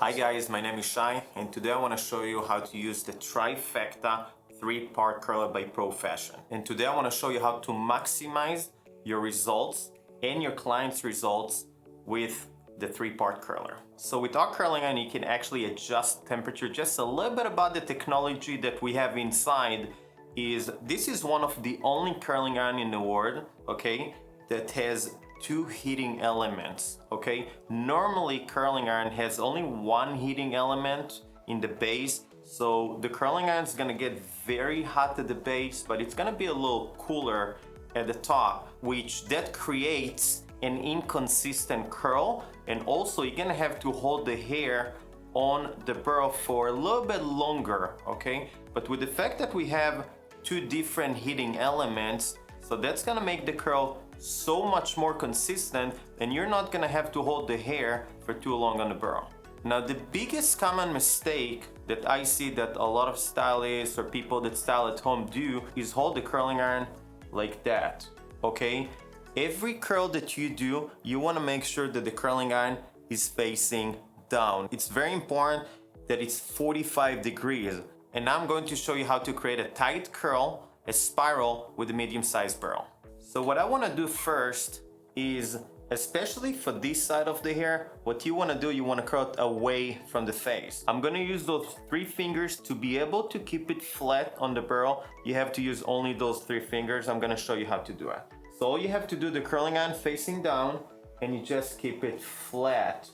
Hi guys, my name is Shai and today I want to show you how to use the Trifecta 3-part curler by Profashion. And today I want to show you how to maximize your results and your client's results with the 3-part curler. So with our curling iron, you can actually adjust temperature. Just a little bit about the technology that we have inside is this is one of the only curling iron in the world, okay, that has two heating elements, okay? Normally curling iron has only one heating element in the base, so the curling iron is gonna get very hot at the base, but it's gonna be a little cooler at the top, which that creates an inconsistent curl, and also you're gonna have to hold the hair on the burl for a little bit longer, okay? But with the fact that we have two different heating elements, so that's gonna make the curl so much more consistent, and you're not gonna have to hold the hair for too long on the burl. Now, the biggest common mistake that I see that a lot of stylists or people that style at home do is hold the curling iron like that, okay? Every curl that you do, you wanna make sure that the curling iron is facing down. It's very important that it's 45 degrees. And now I'm going to show you how to create a tight curl, a spiral with a medium-sized burl. So what I want to do first is, especially for this side of the hair, what you want to do, you want to curl it away from the face. I'm going to use those 3 fingers to be able to keep it flat on the burl. You have to use only those 3 fingers. I'm going to show you how to do it. So all you have to do, the curling iron facing down, and you just keep it flat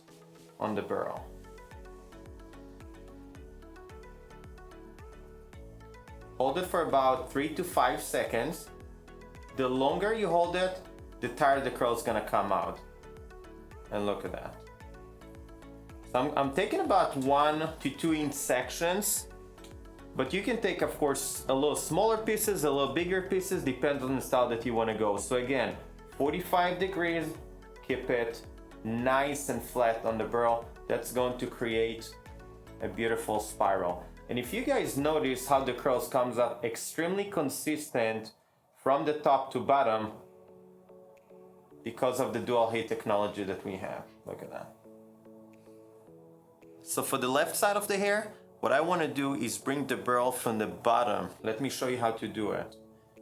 on the burl. Hold it for about 3 to 5 seconds. The longer you hold it, the tighter the curl is gonna come out. And look at that. So I'm taking about 1 to 2 inch sections, but you can take, of course, a little smaller pieces, a little bigger pieces, depends on the style that you wanna go. So again, 45 degrees, keep it nice and flat on the burl. That's going to create a beautiful spiral. And if you guys notice how the curls comes up extremely consistent from the top to bottom because of the dual heat technology that we have. Look at that. So for the left side of the hair, what I want to do is bring the burl from the bottom. Let me show you how to do it.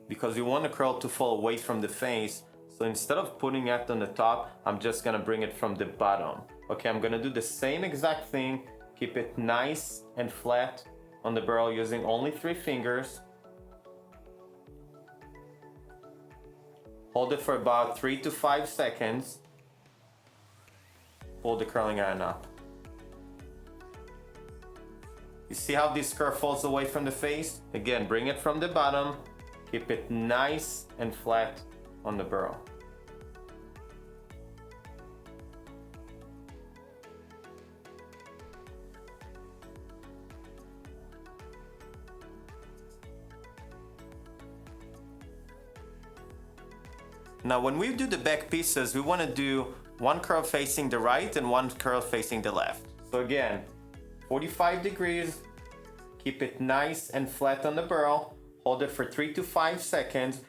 Because you want the curl to fall away from the face, so instead of putting it on the top, I'm just gonna bring it from the bottom. Okay, I'm gonna do the same exact thing, keep it nice and flat on the burl using only 3 fingers. Hold it for about 3 to 5 seconds. Pull the curling iron up. You see how this curl falls away from the face? Again, bring it from the bottom. Keep it nice and flat on the burl. Now when we do the back pieces, we want to do 1 curl facing the right and 1 curl facing the left. So again, 45 degrees, keep it nice and flat on the burl, hold it for 3 to 5 seconds.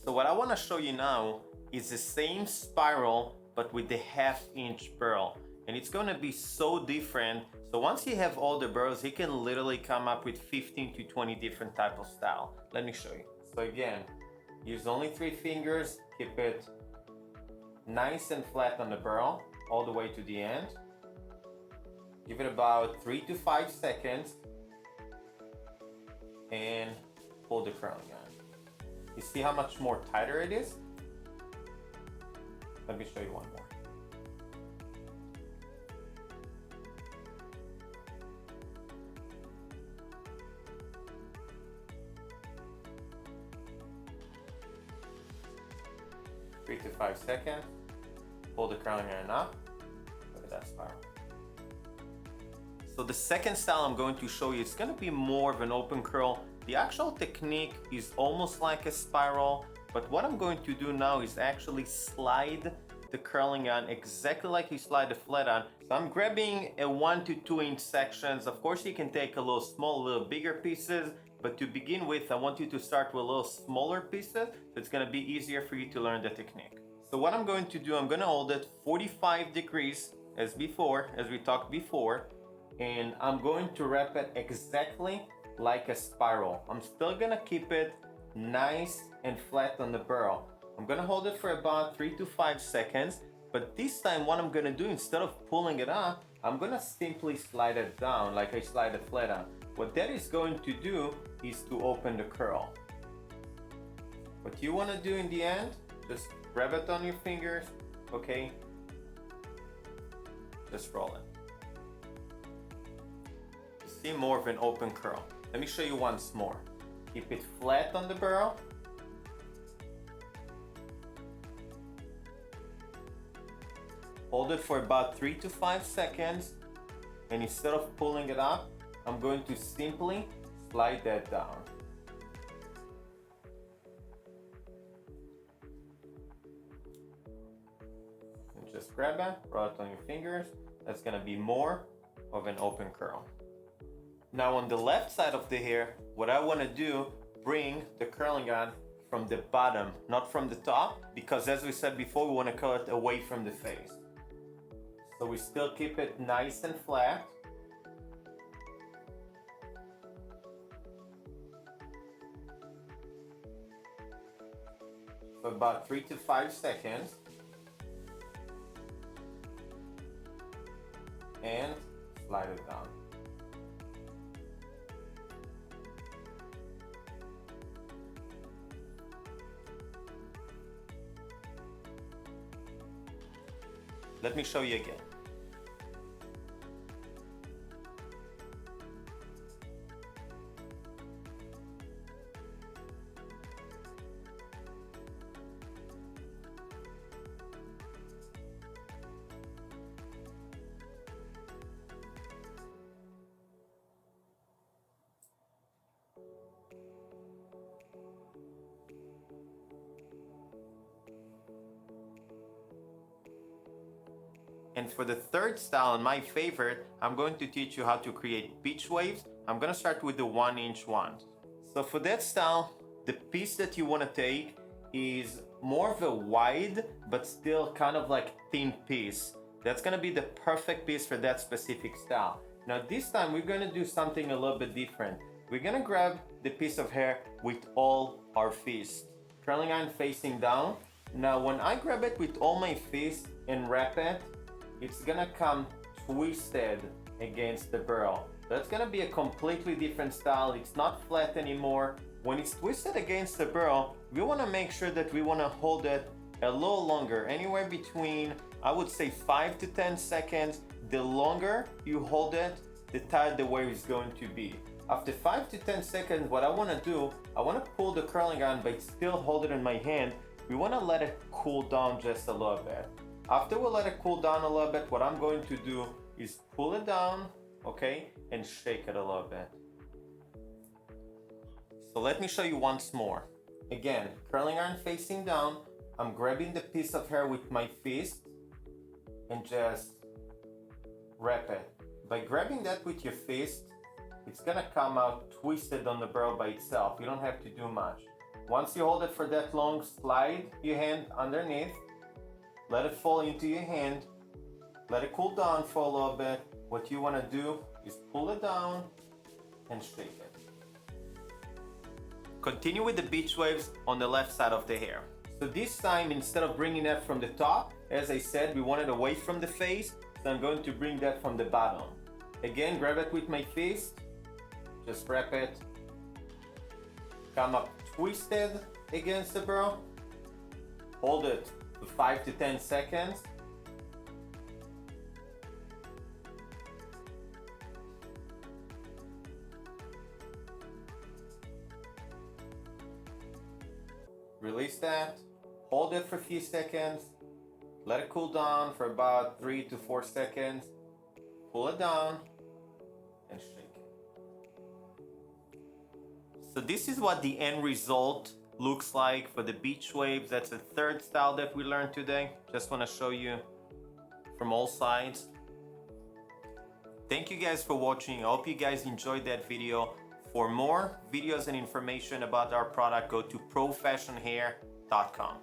So what I want to show you now is the same spiral but with the 1/2 inch burl. And it's going to be so different. So once you have all the burls, you can literally come up with 15 to 20 different type of style. Let me show you. So again, use only 3 fingers, keep it nice and flat on the burl all the way to the end. Give it about 3 to 5 seconds and pull the curling iron. You see how much more tighter it is? Let me show you one more. To 5 seconds, pull the curling iron up. Look at that spiral. So the second style I'm going to show you, it's going to be more of an open curl. The actual technique is almost like a spiral, but what I'm going to do now is actually slide the curling iron exactly like you slide the flat iron. So I'm grabbing a 1 to 2 inch sections. Of course you can take a little small, a little bigger pieces, but to begin with, I want you to start with a little smaller pieces, so it's gonna be easier for you to learn the technique. So what I'm going to do, I'm gonna hold it 45 degrees as before, as we talked before, and I'm going to wrap it exactly like a spiral. I'm still gonna keep it nice and flat on the barrel. I'm gonna hold it for about 3 to 5 seconds, but this time what I'm gonna do, instead of pulling it up, I'm gonna simply slide it down like I slide a flat down. What that is going to do is to open the curl. What you wanna do in the end, just grab it on your fingers, okay? Just roll it. You see more of an open curl. Let me show you once more. Keep it flat on the barrel. Hold it for about 3 to 5 seconds, and instead of pulling it up, I'm going to simply slide that down. And just grab it, roll it on your fingers. That's gonna be more of an open curl. Now on the left side of the hair, what I wanna do, bring the curling iron from the bottom, not from the top, because as we said before, we wanna curl it away from the face. So we still keep it nice and flat. For about 3 to 5 seconds. And slide it down. Let me show you again. And for the third style, and my favorite, I'm going to teach you how to create beach waves. I'm gonna start with the 1-inch ones. So for that style, the piece that you wanna take is more of a wide, but still kind of like thin piece. That's gonna be the perfect piece for that specific style. Now this time we're gonna do something a little bit different. We're gonna grab the piece of hair with all our fists. Curling iron facing down. Now when I grab it with all my fists and wrap it, it's gonna come twisted against the barrel. That's gonna be a completely different style. It's not flat anymore. When it's twisted against the barrel, we wanna make sure that we wanna hold it a little longer, anywhere between, I would say 5 to 10 seconds. The longer you hold it, the tighter the wave is going to be. After 5 to 10 seconds, what I wanna do, I wanna pull the curling iron but still hold it in my hand. We wanna let it cool down just a little bit. After we let it cool down a little bit, what I'm going to do is pull it down, okay, and shake it a little bit. So let me show you once more. Again, curling iron facing down, I'm grabbing the piece of hair with my fist and just wrap it. By grabbing that with your fist, it's gonna come out twisted on the barrel by itself. You don't have to do much. Once you hold it for that long, slide your hand underneath. Let it fall into your hand. Let it cool down for a little bit. What you want to do is pull it down and shake it. Continue with the beach waves on the left side of the hair. So this time, instead of bringing that from the top, as I said, we want it away from the face. So I'm going to bring that from the bottom. Again, grab it with my fist. Just wrap it. Come up twisted against the barrel. Hold it for 5 to 10 seconds. Release that. Hold it for a few seconds. Let it cool down for about 3 to 4 seconds. Pull it down and shake it. So this is what the end result looks like for the beach waves. That's the third style that we learned today. Just want to show you from all sides. Thank you guys for watching. I hope you guys enjoyed that video. For more videos and information about our product, go to profashionhair.com.